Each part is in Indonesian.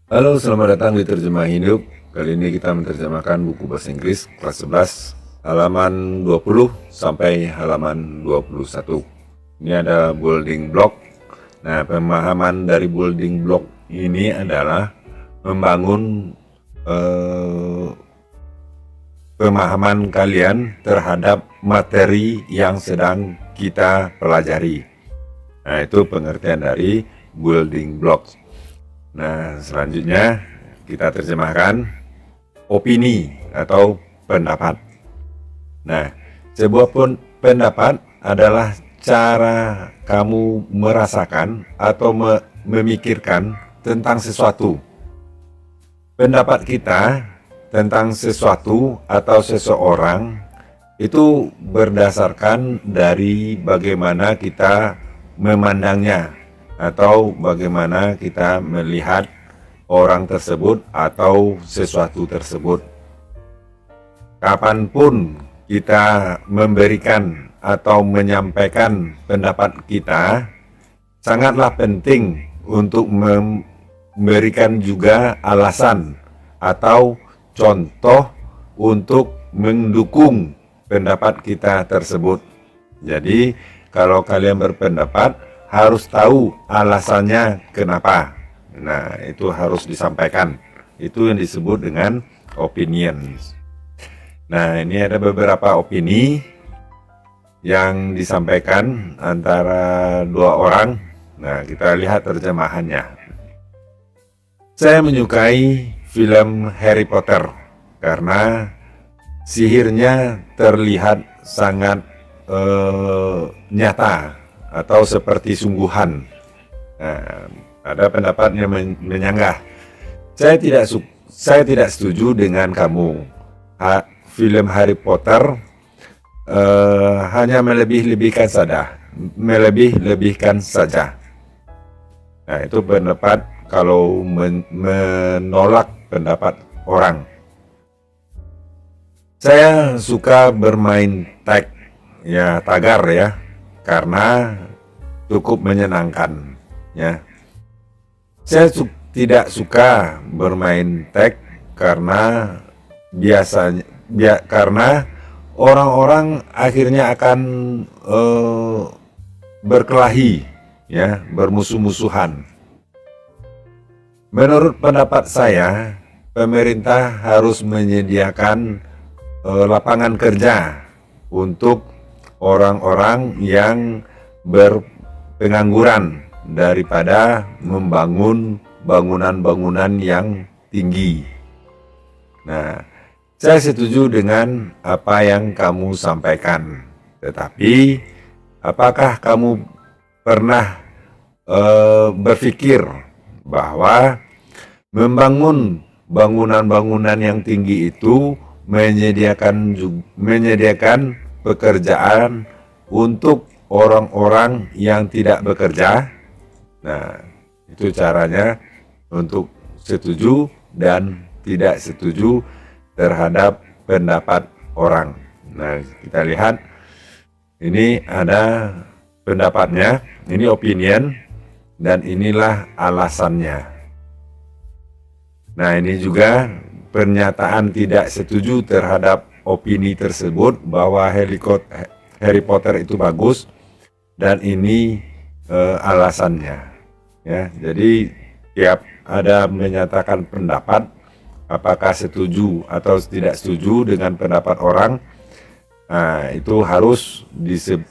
Halo, selamat datang di Terjemah Hidup. Kali ini kita menerjemahkan buku bahasa Inggris kelas 11 halaman 20 sampai halaman 21. Ini ada building block. Nah, pemahaman dari building block ini adalah membangun pemahaman kalian terhadap materi yang sedang kita pelajari. Nah, itu pengertian dari building blocks. Nah, selanjutnya kita terjemahkan opini atau pendapat. Nah, sebuah pendapat adalah cara kamu merasakan atau memikirkan tentang sesuatu. Pendapat kita tentang sesuatu atau seseorang itu berdasarkan dari bagaimana kita memandangnya atau bagaimana kita melihat orang tersebut atau sesuatu tersebut. Kapanpun kita memberikan atau menyampaikan pendapat kita, sangatlah penting untuk memberikan juga alasan atau contoh untuk mendukung pendapat kita tersebut. Jadi, kalau kalian berpendapat, harus tahu alasannya kenapa. Nah, itu harus disampaikan. Itu yang disebut dengan opinions. Nah, ini ada beberapa opini yang disampaikan antara dua orang. Nah, kita lihat terjemahannya. Saya menyukai film Harry Potter karena sihirnya terlihat sangat nyata atau seperti sungguhan. Nah, ada pendapat yang menyanggah. Saya tidak setuju dengan kamu. Film Harry Potter hanya melebih-lebihkan saja. Nah, itu pendapat kalau menolak pendapat orang. Saya suka bermain tagar ya, karena cukup menyenangkan ya. Saya tidak suka bermain tag karena karena orang-orang akhirnya akan berkelahi ya, bermusuh-musuhan. Menurut pendapat saya, pemerintah harus menyediakan lapangan kerja untuk orang-orang yang berpengangguran daripada membangun bangunan-bangunan yang tinggi. Nah, saya setuju dengan apa yang kamu sampaikan. Tetapi, apakah kamu pernah berpikir bahwa membangun bangunan-bangunan yang tinggi itu menyediakan pekerjaan untuk orang-orang yang tidak bekerja? Nah, itu caranya untuk setuju dan tidak setuju terhadap pendapat orang. Nah, kita lihat ini ada pendapatnya, ini opinion, dan inilah alasannya. Nah, ini juga pernyataan tidak setuju terhadap opini tersebut bahwa Harry Potter itu bagus, dan ini alasannya ya. Jadi tiap ada menyatakan pendapat, apakah setuju atau tidak setuju dengan pendapat orang, nah, itu harus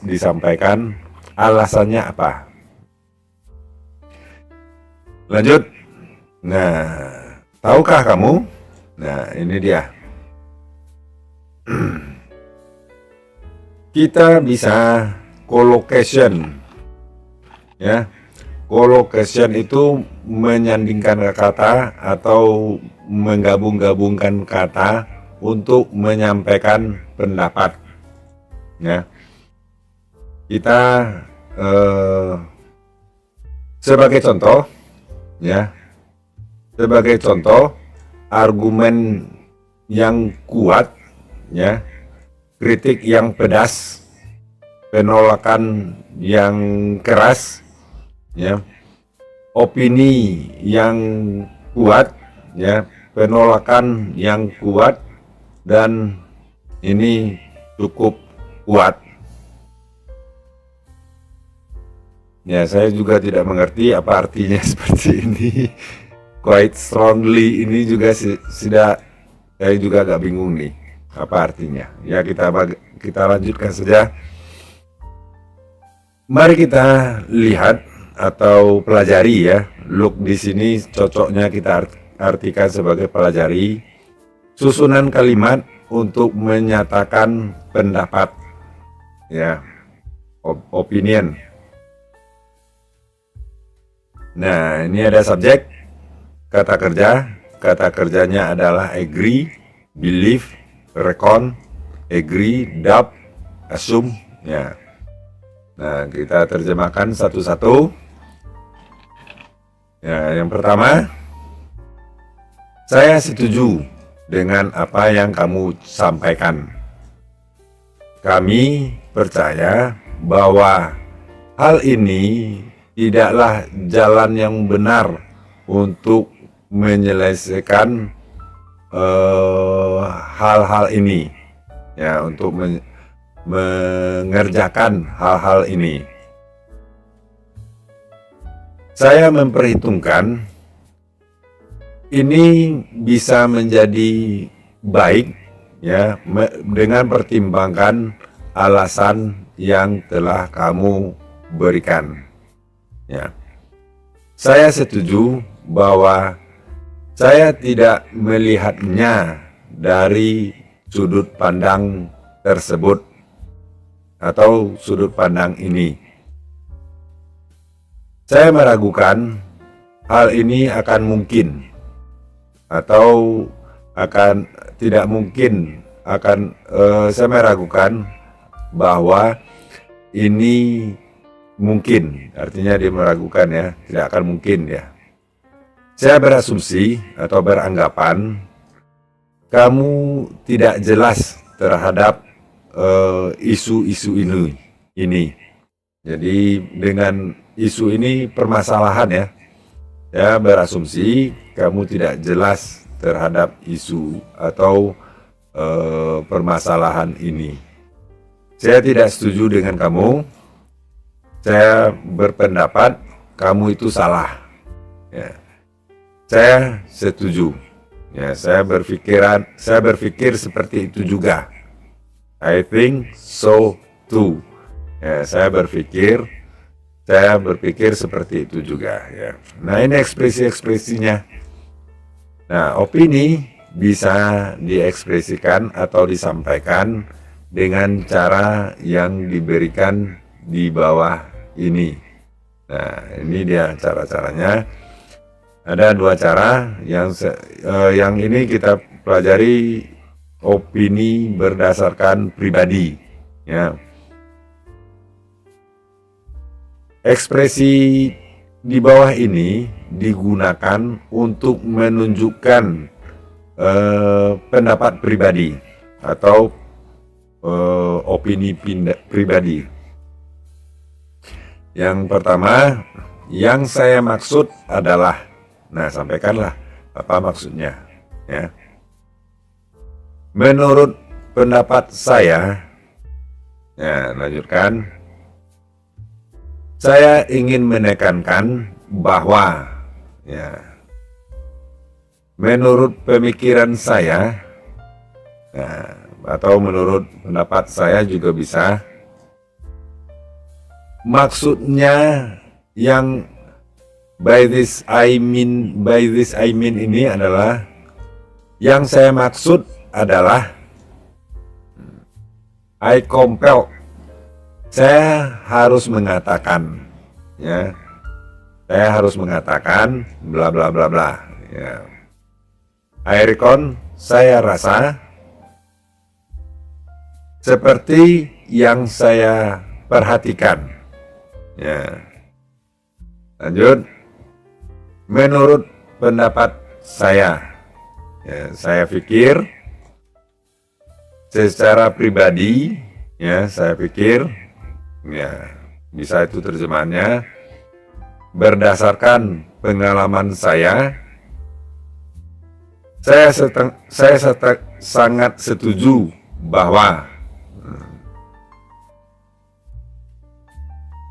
disampaikan alasannya apa. Lanjut. Nah, tahukah kamu? Nah, ini dia. Kita bisa collocation ya. Collocation itu menyandingkan kata atau menggabung-gabungkan kata untuk menyampaikan pendapat ya. Kita sebagai contoh ya, sebagai contoh argumen yang kuat ya, kritik yang pedas, penolakan yang keras ya, opini yang kuat, ya, penolakan yang kuat, dan ini cukup kuat. Ya, saya juga tidak mengerti apa artinya seperti ini. Quite strongly ini juga sudah, saya juga agak bingung nih apa artinya. Ya, kita lanjutkan saja. Mari kita lihat atau pelajari ya. Look di sini cocoknya kita artikan sebagai pelajari susunan kalimat untuk menyatakan pendapat, ya, opinion. Nah, ini ada subjek, kata kerja. Kata kerjanya adalah agree, believe, reckon, agree, doubt, assume. Ya. Nah, kita terjemahkan satu-satu. Ya, yang pertama, saya setuju dengan apa yang kamu sampaikan. Kami percaya bahwa hal ini tidaklah jalan yang benar untuk menyelesaikan hal-hal ini, ya, untuk mengerjakan hal-hal ini. Saya memperhitungkan ini bisa menjadi baik, ya, dengan pertimbangkan alasan yang telah kamu berikan. Ya. Saya setuju bahwa saya tidak melihatnya dari sudut pandang tersebut atau sudut pandang ini. Saya meragukan hal ini akan mungkin atau akan tidak mungkin. Saya meragukan bahwa ini mungkin, artinya dia meragukan, ya, tidak akan mungkin, ya. Saya berasumsi atau beranggapan kamu tidak jelas terhadap isu-isu ini. Jadi dengan isu ini permasalahan, ya. Saya berasumsi kamu tidak jelas terhadap isu atau permasalahan ini. Saya tidak setuju dengan kamu. Saya berpendapat kamu itu salah. Ya. Saya setuju. Ya, saya berpikir seperti itu juga. I think so too. Ya, saya berpikir seperti itu juga. Ya. Nah, ini ekspresi-ekspresinya. Nah, opini bisa diekspresikan atau disampaikan dengan cara yang diberikan di bawah ini. Nah, ini dia cara-caranya. Ada dua cara. Yang ini kita pelajari opini berdasarkan pribadi, ya. Ekspresi di bawah ini digunakan untuk menunjukkan pendapat pribadi atau opini pribadi. Yang pertama, yang saya maksud adalah, nah, sampaikanlah apa maksudnya, ya. Menurut pendapat saya, ya, lanjutkan. Saya ingin menekankan bahwa, ya, menurut pemikiran saya, nah, atau menurut pendapat saya juga bisa. Maksudnya yang by this I mean ini adalah, yang saya maksud adalah, I compel, saya harus mengatakan, ya, saya harus mengatakan bla bla bla bla, ya. I reckon, saya rasa, seperti yang saya perhatikan. Ya. Lanjut. Menurut pendapat saya, ya, saya pikir secara pribadi, ya, saya pikir, ya, bisa itu terjemahannya, berdasarkan pengalaman saya, Saya sangat setuju bahwa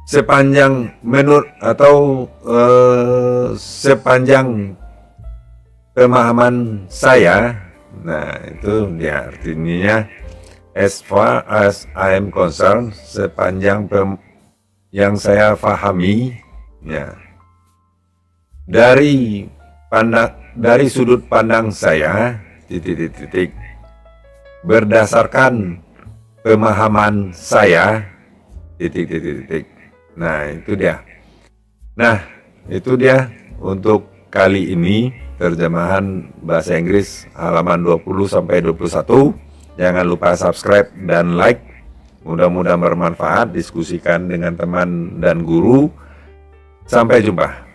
sepanjang sepanjang pemahaman saya, nah itu dia artinya, as far as I am concerned, sepanjang yang saya pahami, ya, dari sudut pandang saya, berdasarkan pemahaman saya, Nah, itu dia. Nah, itu dia untuk kali ini terjemahan bahasa Inggris halaman 20 sampai 21. Jangan lupa subscribe dan like. Mudah-mudahan bermanfaat, diskusikan dengan teman dan guru. Sampai jumpa.